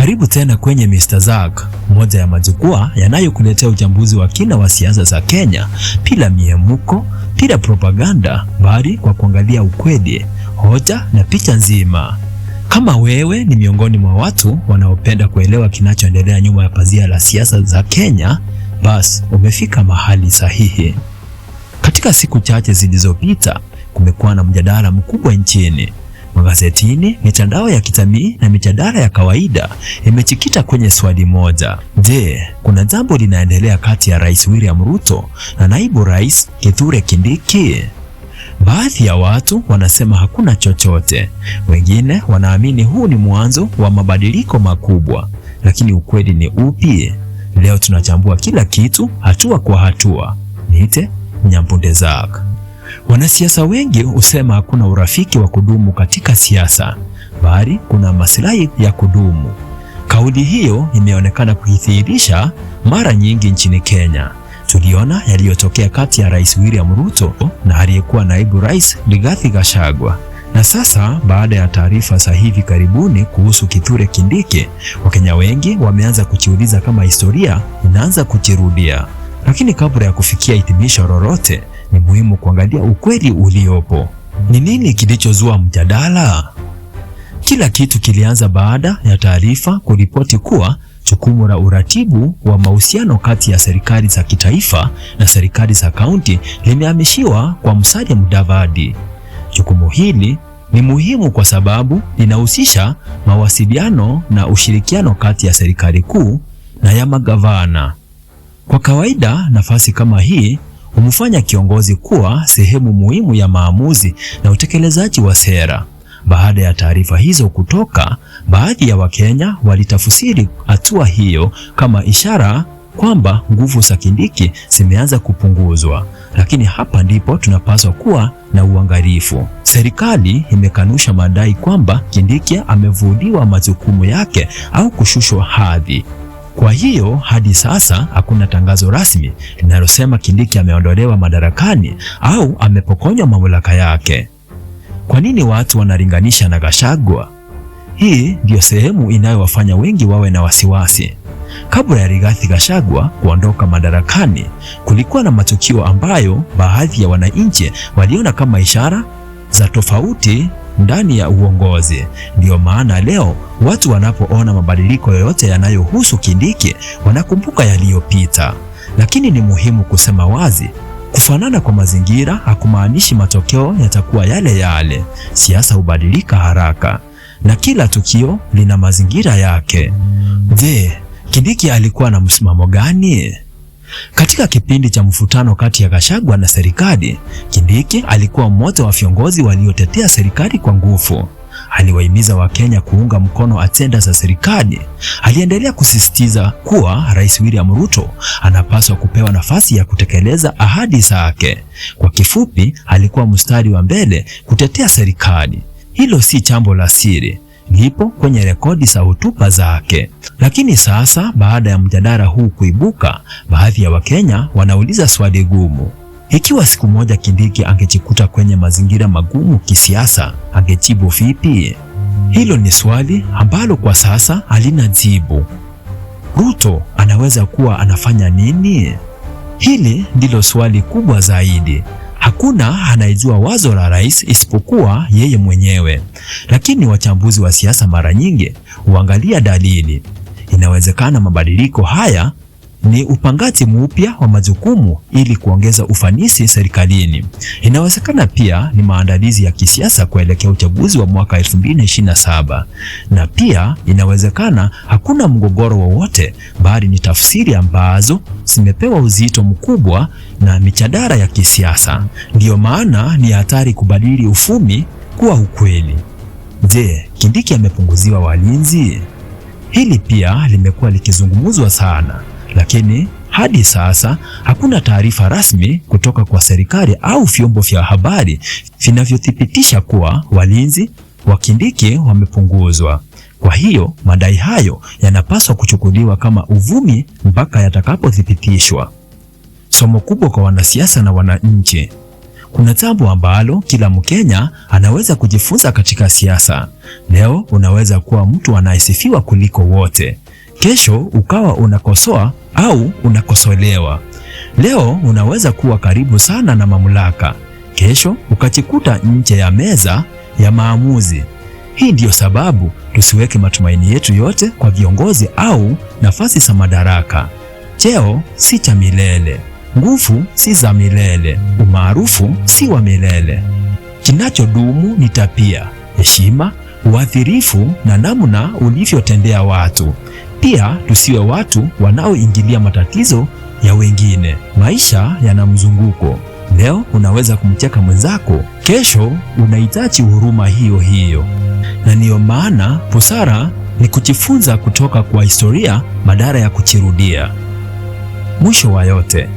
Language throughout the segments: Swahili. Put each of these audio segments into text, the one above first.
Karibu tena kwenye Mr. Zack, moja ya majukwaa yanayokuletea uchambuzi wa kina wa siasa za Kenya, bila miemuko, bila propaganda, bali kwa kuangalia ukweli, hoja na picha nzima. Kama wewe ni miongoni mwa watu wanaopenda kuelewa kinachoendelea nyuma ya pazia la siasa za Kenya, basi umefika mahali sahihi. Katika siku chache zilizopita, kumekuwa na mjadala mkubwa nchini. Magazetini, mitandao ya kijamii na mijadala ya kawaida imejikita kwenye swali moja. Je, kuna jambo linaendelea kati ya Rais William Ruto na Naibu Rais Kithure Kindiki? Baadhi ya watu wanasema hakuna chochote. Wengine wanaamini huu ni mwanzo wa mabadiliko makubwa. Lakini ukweli ni upi? Leo tunachambua kila kitu hatua kwa hatua. Niite Nyambunde Zack. Wanasiasa wengi husema hakuna urafiki wa kudumu katika siasa, bali kuna maslahi ya kudumu. Kauli hiyo imeonekana kujidhihirisha mara nyingi nchini Kenya. Tuliona yaliyotokea kati ya Rais William Ruto na aliyekuwa Naibu Rais Rigathi Gachagua. Na sasa baada ya taarifa za hivi karibuni kuhusu Kithure Kindiki, Wakenya wengi wameanza kujiuliza kama historia inaanza kujirudia. Lakini kabla ya kufikia hitimisho lolote, ni muhimu kuangalia ukweli uliopo. Ni nini kilichozua mjadala? Kila kitu kilianza baada ya taarifa kuripoti kuwa jukumu la uratibu wa mahusiano kati ya serikali za kitaifa na serikali za kaunti limehamishiwa kwa Musalia Mudavadi. Jukumu hili ni muhimu kwa sababu linahusisha mawasiliano na ushirikiano kati ya serikali kuu na ya magavana. Kwa kawaida, nafasi kama hii humfanya kiongozi kuwa sehemu muhimu ya maamuzi na utekelezaji wa sera. Baada ya taarifa hizo kutoka, baadhi ya Wakenya walitafsiri hatua hiyo kama ishara kwamba nguvu za Kindiki zimeanza kupunguzwa. Lakini hapa ndipo tunapaswa kuwa na uangalifu. Serikali imekanusha madai kwamba Kindiki amevuliwa majukumu yake au kushushwa hadhi. Kwa hiyo hadi sasa hakuna tangazo rasmi linalosema Kindiki ameondolewa madarakani au amepokonywa mamlaka yake. Kwa nini watu wanalinganisha na Gachagua? Hii ndio sehemu inayowafanya wengi wawe na wasiwasi. Kabla ya Rigathi Gachagua kuondoka madarakani, kulikuwa na matukio ambayo baadhi ya wananchi waliona kama ishara za tofauti ndani ya uongozi. Ndio maana leo watu wanapoona mabadiliko yoyote yanayohusu Kindiki wanakumbuka yaliyopita. Lakini ni muhimu kusema wazi, kufanana kwa mazingira hakumaanishi matokeo yatakuwa yale yale. Siasa hubadilika haraka na kila tukio lina mazingira yake. Je, Kindiki alikuwa na msimamo gani? Katika kipindi cha mvutano kati ya Gachagua na serikali, Kindiki alikuwa mmoja wa viongozi waliotetea serikali kwa nguvu. Aliwahimiza Wakenya kuunga mkono ajenda za serikali. Aliendelea kusisitiza kuwa Rais William Ruto anapaswa kupewa nafasi ya kutekeleza ahadi zake. Kwa kifupi, alikuwa mstari wa mbele kutetea serikali. Hilo si jambo la siri, lipo kwenye rekodi za hotuba zake. Lakini sasa baada ya mjadala huu kuibuka, baadhi ya Wakenya wanauliza swali gumu. Ikiwa siku moja Kindiki angejikuta kwenye mazingira magumu kisiasa, angejibu vipi? Hilo ni swali ambalo kwa sasa halina jibu. Ruto anaweza kuwa anafanya nini? Hili ndilo swali kubwa zaidi. Hakuna anayejua wazo la rais isipokuwa yeye mwenyewe. Lakini wachambuzi wa siasa mara nyingi huangalia dalili. Inawezekana mabadiliko haya ni upangaji mpya wa majukumu ili kuongeza ufanisi serikalini. Inawezekana pia ni maandalizi ya kisiasa kuelekea uchaguzi wa mwaka 2027. Na pia inawezekana hakuna mgogoro wowote, bali ni tafsiri ambazo zimepewa uzito mkubwa na mijadala ya kisiasa. Ndiyo maana ni hatari kubadili ufumi kuwa ukweli. Je, Kindiki amepunguziwa walinzi? Hili pia limekuwa likizungumzwa sana. Lakini hadi sasa hakuna taarifa rasmi kutoka kwa serikali au vyombo vya habari vinavyothibitisha kuwa walinzi wa Kindiki wamepunguzwa. Kwa hiyo madai hayo yanapaswa kuchukuliwa kama uvumi mpaka yatakapothibitishwa. Somo kubwa kwa wanasiasa na wananchi. Kuna jambo ambalo kila Mkenya anaweza kujifunza katika siasa. Leo unaweza kuwa mtu anayesifiwa kuliko wote. Kesho ukawa unakosoa au unakosolewa. Leo unaweza kuwa karibu sana na mamlaka. Kesho ukajikuta nje ya meza ya maamuzi. Hii ndiyo sababu tusiweke matumaini yetu yote kwa viongozi au nafasi za madaraka. Cheo si cha milele. Nguvu si za milele. Umaarufu si wa milele. Kinachodumu ni tabia, heshima, uadilifu na namna ulivyotendea watu. Pia tusiwe watu wanaoingilia matatizo ya wengine. Maisha yana mzunguko. Leo unaweza kumcheka mwenzako, kesho unahitaji huruma hiyo hiyo. Na ndiyo maana busara ni kujifunza kutoka kwa historia badala ya kujirudia. Mwisho wa yote,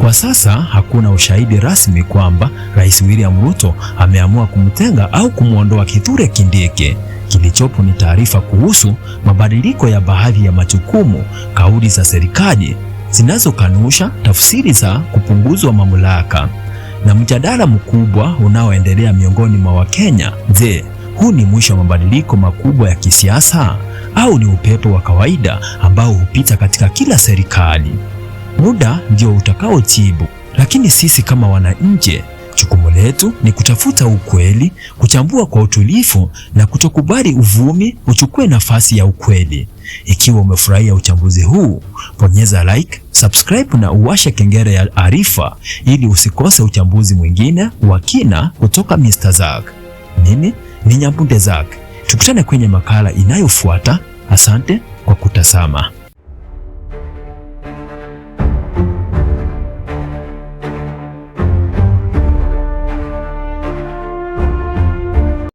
kwa sasa hakuna ushahidi rasmi kwamba Rais William Ruto ameamua kumtenga au kumwondoa Kithure Kindiki. Kilichopo ni taarifa kuhusu mabadiliko ya baadhi ya majukumu, kauli za serikali zinazokanusha tafsiri za kupunguzwa mamlaka, na mjadala mkubwa unaoendelea miongoni mwa Wakenya. Je, huu ni mwisho wa mabadiliko makubwa ya kisiasa au ni upepo wa kawaida ambao hupita katika kila serikali? Muda ndio utakaojibu, lakini sisi kama wananchi, jukumu letu ni kutafuta ukweli, kuchambua kwa utulivu na kutokubali uvumi uchukue nafasi ya ukweli. Ikiwa umefurahia uchambuzi huu, bonyeza like, subscribe na uwashe kengele ya arifa ili usikose uchambuzi mwingine wa kina kutoka Mr. Zack. Mimi ni Nyambunde Zack. Tukutane kwenye makala inayofuata. Asante kwa kutazama.